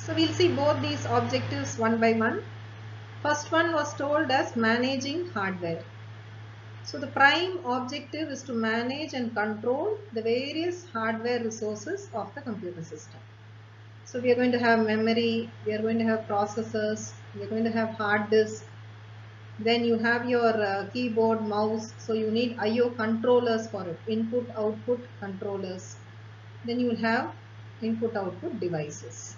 So we'll see both these objectives one by one. First one was told as managing hardware. So the prime objective is to manage and control the various hardware resources of the computer system. So we are going to have memory, we are going to have processors, we are going to have hard disk. Then you have your keyboard, mouse. So you need I/O controllers for it, input, output controllers. Then you will have input, output devices.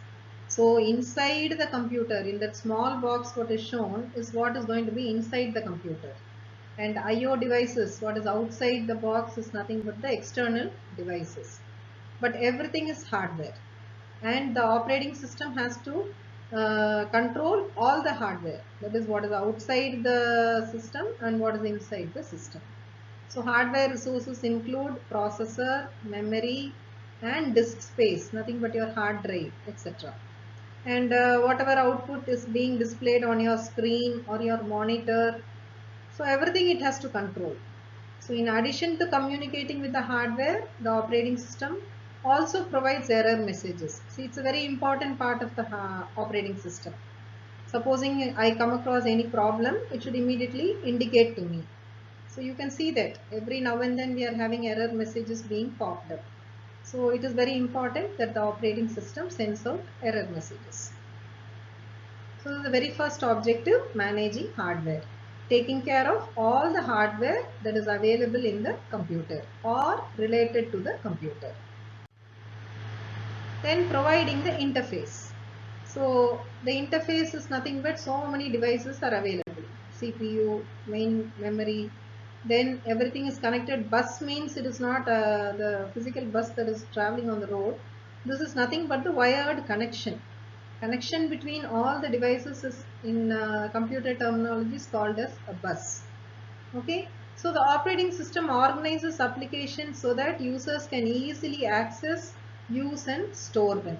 So inside the computer, in that small box, what is shown is what is going to be inside the computer. And I/O devices, what is outside the box is nothing but the external devices. But everything is hardware. And the operating system has to control all the hardware. That is what is outside the system and what is inside the system. So hardware resources include processor, memory, and disk space, nothing but your hard drive, etc. And whatever output is being displayed on your screen or your monitor, so everything it has to control. So in addition to communicating with the hardware, the operating system also provides error messages. See, it's a very important part of the operating system. Supposing I come across any problem, it should immediately indicate to me. So you can see that every now and then we are having error messages being popped up. So it is very important that the operating system sends out error messages. So the very first objective, managing hardware, taking care of all the hardware that is available in the computer or related to the computer. Then providing the interface. So the interface is nothing but so many devices are available. CPU, main memory, then everything is connected. Bus means it is not the physical bus that is traveling on the road. This is nothing but the wired connection. Connection between all the devices is in computer terminology is called as a bus. Okay. So the operating system organizes applications so that users can easily access, use and store them.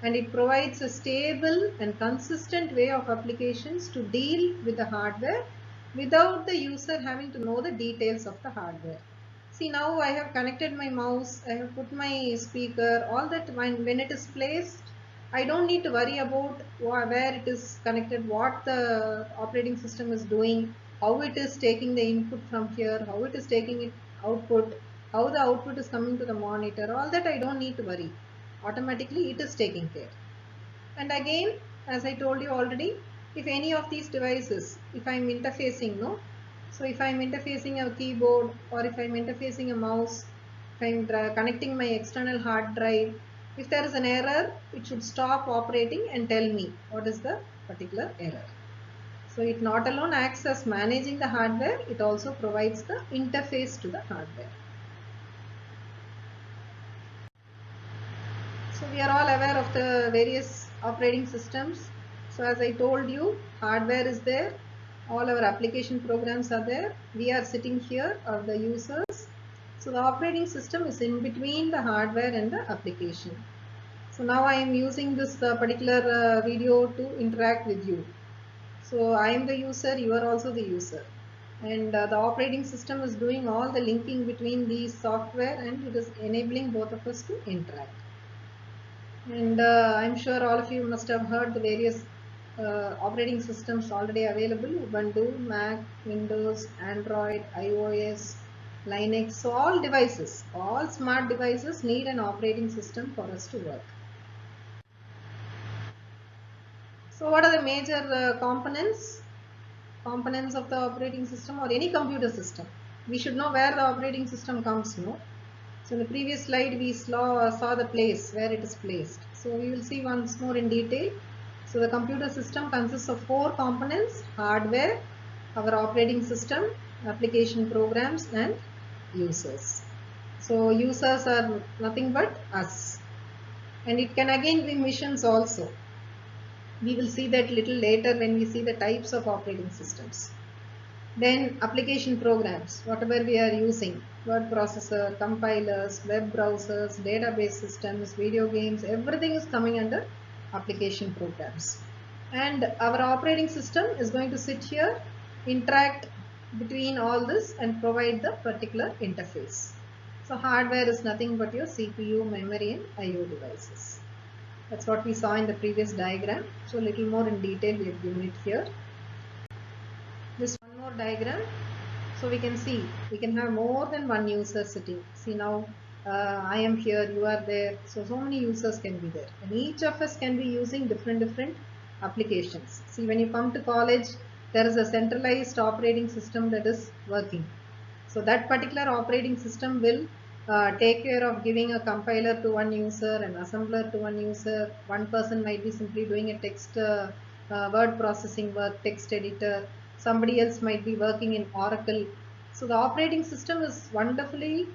And it provides a stable and consistent way of applications to deal with the hardware without the user having to know the details of the hardware. See, now I have connected my mouse, I have put my speaker, all that when it is placed, I don't need to worry about where it is connected, what the operating system is doing, how it is taking the input from here, how it is taking it output, how the output is coming to the monitor, all that I don't need to worry. Automatically it is taking care. And again, as I told you already, if any of these devices, if I'm interfacing, no, so if I'm interfacing a keyboard or if I'm interfacing a mouse, if I'm connecting my external hard drive, if there is an error, it should stop operating and tell me what is the particular error. So it not alone acts as managing the hardware, it also provides the interface to the hardware. So we are all aware of the various operating systems. So as I told you, hardware is there, all our application programs are there. We are sitting here are the users. So the operating system is in between the hardware and the application. So now I am using this particular video to interact with you. So I am the user, you are also the user. And the operating system is doing all the linking between these software and it is enabling both of us to interact. And I'm sure all of you must have heard the various operating systems already available: Ubuntu, Mac, Windows, Android, iOS, Linux. So all devices, all smart devices need an operating system for us to work. So what are the major components? Components of the operating system or any computer system. We should know where the operating system comes, no? So in the previous slide we saw the place where it is placed. So we will see once more in detail. So the computer system consists of 4 components: hardware, our operating system, application programs and users. So users are nothing but us. And it can again be machines also. We will see that little later when we see the types of operating systems. Then application programs, whatever we are using, word processor, compilers, web browsers, database systems, video games, everything is coming under application programs. And our operating system is going to sit here, interact between all this and provide the particular interface. So hardware is nothing but your CPU, memory and I/O devices. That's what we saw in the previous diagram. So a little more in detail we have given it here. This one more diagram. So we can see we can have more than one user sitting. See now I am here, you are there. So many users can be there. And each of us can be using different applications. See, when you come to college, there is a centralized operating system that is working. So that particular operating system will take care of giving a compiler to one user, an assembler to one user. One person might be simply doing a text word processing work, text editor. Somebody else might be working in Oracle. So the operating system is wonderfully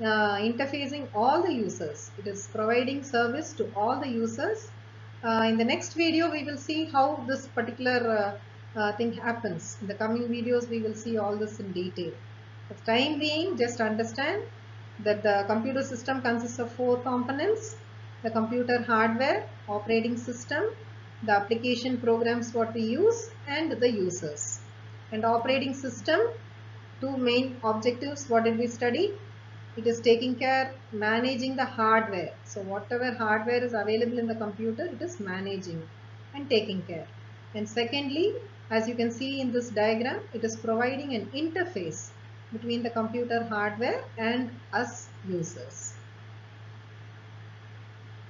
interfacing all the users. It is providing service to all the users. In the next video, we will see how this particular thing happens. In the coming videos, we will see all this in detail. For the time being, just understand that the computer system consists of 4 components: the computer hardware, operating system, the application programs what we use, and the users. And operating system, 2 main objectives. What did we study? It is taking care, managing the hardware. So whatever hardware is available in the computer, it is managing and taking care. And secondly, as you can see in this diagram, it is providing an interface between the computer hardware and us users.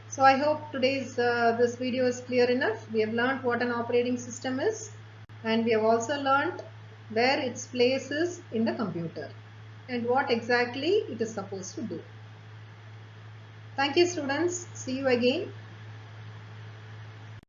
So I hope today's this video is clear enough. We have learned what an operating system is, and we have also learned where its place is in the computer and what exactly it is supposed to do. Thank you, students. See you again.